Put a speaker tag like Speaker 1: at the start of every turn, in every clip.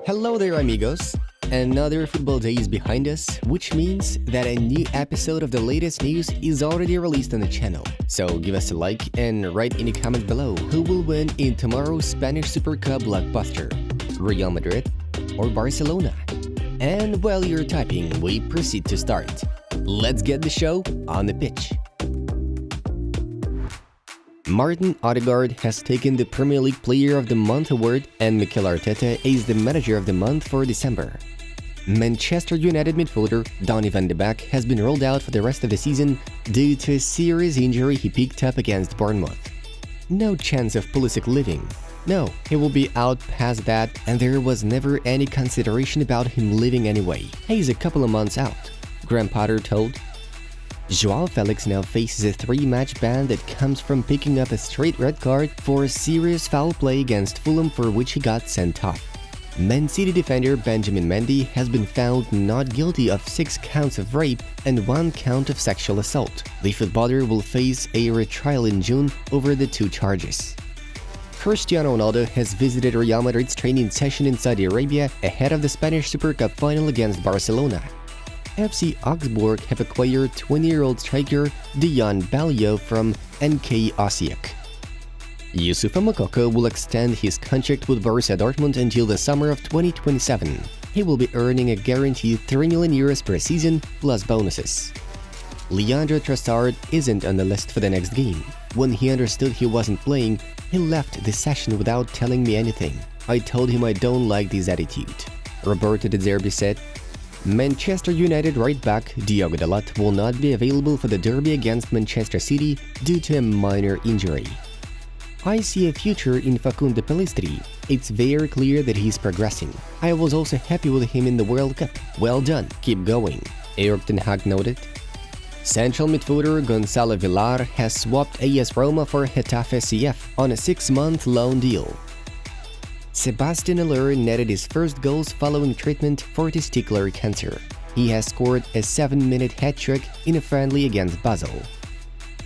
Speaker 1: Hello there, amigos! Another football day is behind us, which means that a new episode of the latest news is already released on the channel. So give us a like and write in the comment below who will win in tomorrow's Spanish Super Cup blockbuster, Real Madrid or Barcelona. And while you're typing, we proceed to start. Let's get the show on the pitch. Martin Odegaard has taken the Premier League Player of the Month award and Mikel Arteta is the Manager of the Month for December. Manchester United midfielder Donny van de Beek has been ruled out for the rest of the season due to a serious injury he picked up against Bournemouth. No chance of Pulisic living. No, he will be out past that, and there was never any consideration about him leaving anyway. He's a couple of months out, Graham Potter told. Joao Felix now faces a 3-match ban that comes from picking up a straight red card for a serious foul play against Fulham for which he got sent off. Man City defender Benjamin Mendy has been found not guilty of 6 counts of rape and 1 count of sexual assault. The footballer will face a retrial in June over the 2 charges. Cristiano Ronaldo has visited Real Madrid's training session in Saudi Arabia ahead of the Spanish Super Cup final against Barcelona. FC Augsburg have acquired 20-year-old striker Dion Ballio from NK Osijek. Youssoufa Moukoko will extend his contract with Borussia Dortmund until the summer of 2027. He will be earning a guaranteed €3 million per season plus bonuses. Leandro Trossard isn't on the list for the next game. When he understood he wasn't playing, he left the session without telling me anything. I told him I don't like this attitude, Roberto De Zerbi said. Manchester United right-back Diogo Dalot will not be available for the derby against Manchester City due to a minor injury. I see a future in Facundo Pellistri. It's very clear that he's progressing. I was also happy with him in the World Cup. Well done, keep going, Erik ten Hag noted. Central midfielder Gonzalo Villar has swapped AS Roma for Getafe CF on a 6-month loan deal. Sebastian Aller netted his first goals following treatment for testicular cancer. He has scored a 7-minute hat-trick in a friendly against Basel.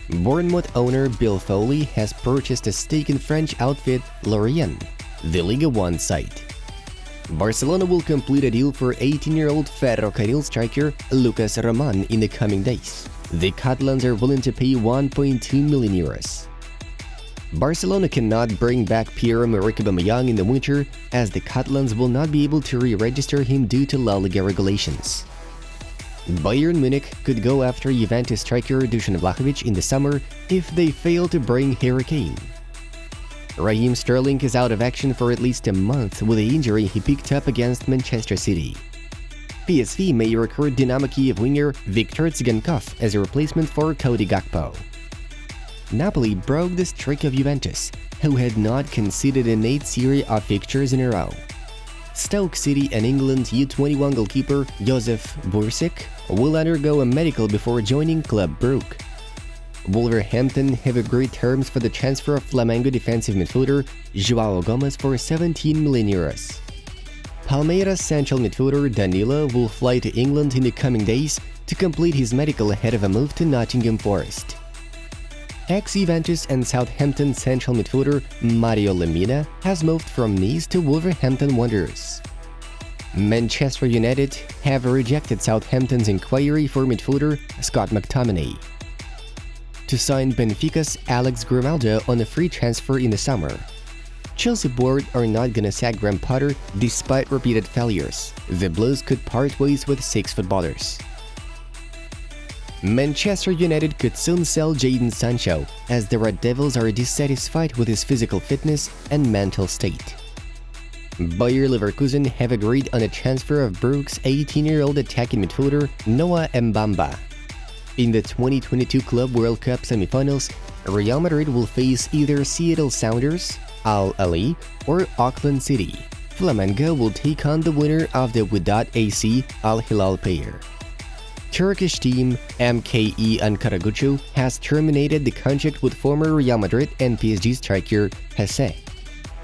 Speaker 1: Bournemouth owner Bill Foley has purchased a stake in French outfit Lorient, the Liga 1 site. Barcelona will complete a deal for 18-year-old Ferrocarril striker Lucas Roman in the coming days. The Catalans are willing to pay €1.2 million. Barcelona cannot bring back Pierre-Emerick Aubameyang in the winter as the Catalans will not be able to re-register him due to La Liga regulations. Bayern Munich could go after Juventus striker Dusan Vlahovic in the summer if they fail to bring Harry Kane. Raheem Sterling is out of action for at least a month with the injury he picked up against Manchester City. PSV may recruit Dynamo Kiev winger Viktor Tsigankov as a replacement for Cody Gakpo. Napoli broke the streak of Juventus, who had not conceded an 8th series of victories in a row. Stoke City and England U21 goalkeeper Josef Bursic will undergo a medical before joining Club Brugge. Wolverhampton have agreed terms for the transfer of Flamengo defensive midfielder João Gomes for €17 million. Palmeiras central midfielder Danilo will fly to England in the coming days to complete his medical ahead of a move to Nottingham Forest. Ex-Juventus and Southampton central midfielder Mario Lemina has moved from Nice to Wolverhampton Wanderers. Manchester United have rejected Southampton's inquiry for midfielder Scott McTominay. To sign Benfica's Alex Grimaldo on a free transfer in the summer. Chelsea board are not gonna sack Graham Potter despite repeated failures. The Blues could part ways with 6 footballers. Manchester United could soon sell Jadon Sancho, as the Red Devils are dissatisfied with his physical fitness and mental state. Bayer Leverkusen have agreed on a transfer of Brugge's 18-year-old attacking midfielder Noah Mbamba. In the 2022 Club World Cup semifinals, Real Madrid will face either Seattle Sounders, Al Ahly, or Auckland City. Flamengo will take on the winner of the Wydad AC Al Hilal pair. Turkish team MKE Ankaragucu has terminated the contract with former Real Madrid and PSG striker Hesse.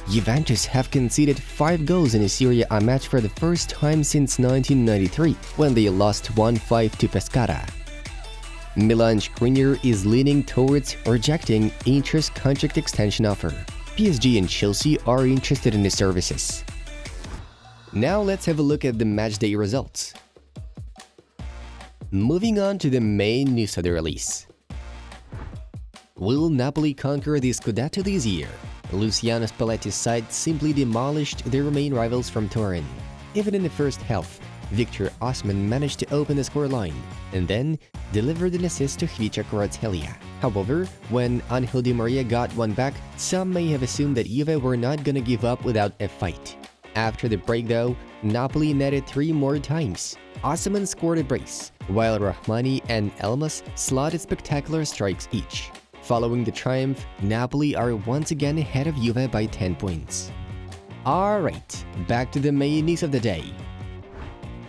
Speaker 1: Juventus have conceded 5 goals in a Serie A match for the first time since 1993, when they lost 1-5 to Pescara. Milan Skriniar is leaning towards rejecting Inter's contract extension offer. PSG and Chelsea are interested in his services. Now let's have a look at the matchday results. Moving on to the main news of the release. Will Napoli conquer the Scudetto this year? Luciano Spalletti's side simply demolished their main rivals from Turin. Even in the first half, Victor Osimhen managed to open the scoreline and then delivered an assist to Khvicha Kvaratskhelia. However, when Angel Di Maria got one back, some may have assumed that Juve were not gonna give up without a fight. After the break though, Napoli netted 3 more times. Osimhen scored a brace, while Rahmani and Elmas slotted spectacular strikes each. Following the triumph, Napoli are once again ahead of Juve by 10 points. Alright, back to the main news of the day.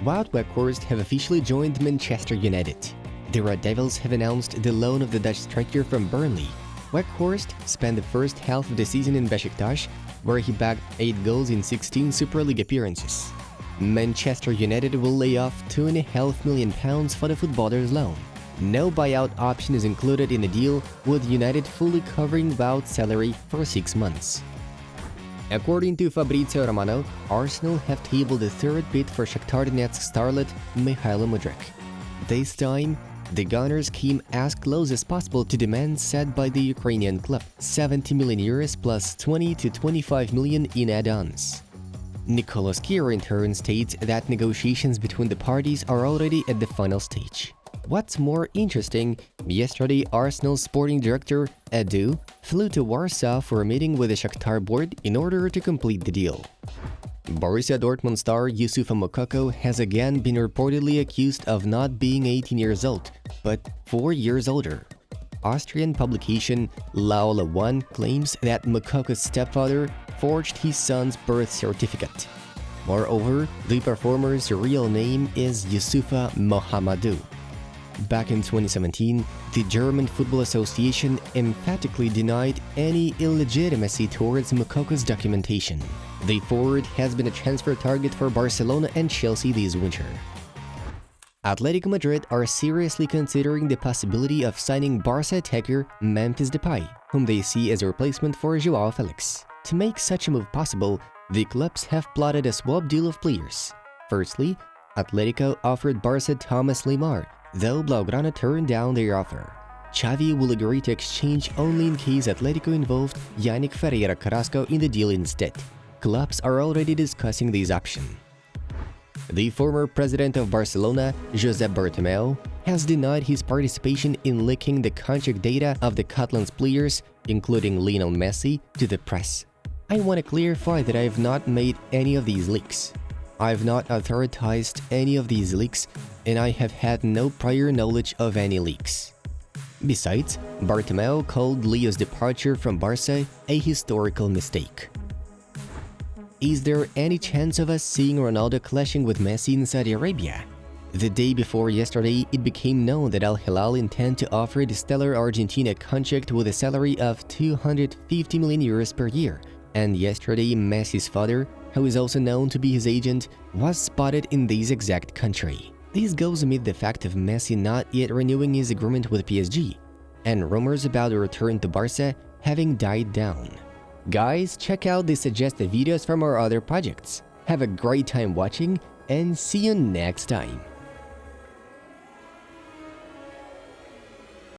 Speaker 1: Wout Weghorst have officially joined Manchester United. The Red Devils have announced the loan of the Dutch striker from Burnley. Weghorst spent the first half of the season in Besiktas, where he bagged 8 goals in 16 Super League appearances. Manchester United will lay off £2.5 million for the footballer's loan. No buyout option is included in the deal, with United fully covering Wout's salary for 6 months. According to Fabrizio Romano, Arsenal have tabled the third bid for Shakhtar Donetsk starlet Mykhailo Mudryk. This time, the Gunners came as close as possible to demands set by the Ukrainian club, €70 million plus 20 to 25 million in add-ons. Nicolas Kier in turn states that negotiations between the parties are already at the final stage. What's more interesting, yesterday Arsenal's sporting director, Edu, flew to Warsaw for a meeting with the Shakhtar board in order to complete the deal. Borussia Dortmund star Youssoufa Moukoko has again been reportedly accused of not being 18 years old, but 4 years older. Austrian publication Laola One claims that Moukoko's stepfather forged his son's birth certificate. Moreover, the performer's real name is Youssoufa Mohammadou. Back in 2017, the German Football Association emphatically denied any illegitimacy towards Moukoko's documentation. The forward has been a transfer target for Barcelona and Chelsea this winter. Atletico Madrid are seriously considering the possibility of signing Barca attacker Memphis Depay, whom they see as a replacement for Joao Felix. To make such a move possible, the clubs have plotted a swap deal of players. Firstly, Atletico offered Barca Thomas Lemar, though Blaugrana turned down their offer. Xavi will agree to exchange only in case Atletico involved Yannick Ferreira Carrasco in the deal instead. Clubs are already discussing this option. The former president of Barcelona, Josep Bartomeu, has denied his participation in leaking the contract data of the Catalans players, including Lionel Messi, to the press. I want to clarify that I have not made any of these leaks. I have not authorized any of these leaks, and I have had no prior knowledge of any leaks. Besides, Bartomeu called Leo's departure from Barca a historical mistake. Is there any chance of us seeing Ronaldo clashing with Messi in Saudi Arabia? The day before yesterday, it became known that Al Hilal intend to offer the stellar Argentine a contract with a salary of €250 million per year, and yesterday Messi's father, who is also known to be his agent, was spotted in this exact country. This goes amid the fact of Messi not yet renewing his agreement with PSG, and rumors about a return to Barca having died down. Guys, check out the suggested videos from our other projects. Have a great time watching, and see you next time.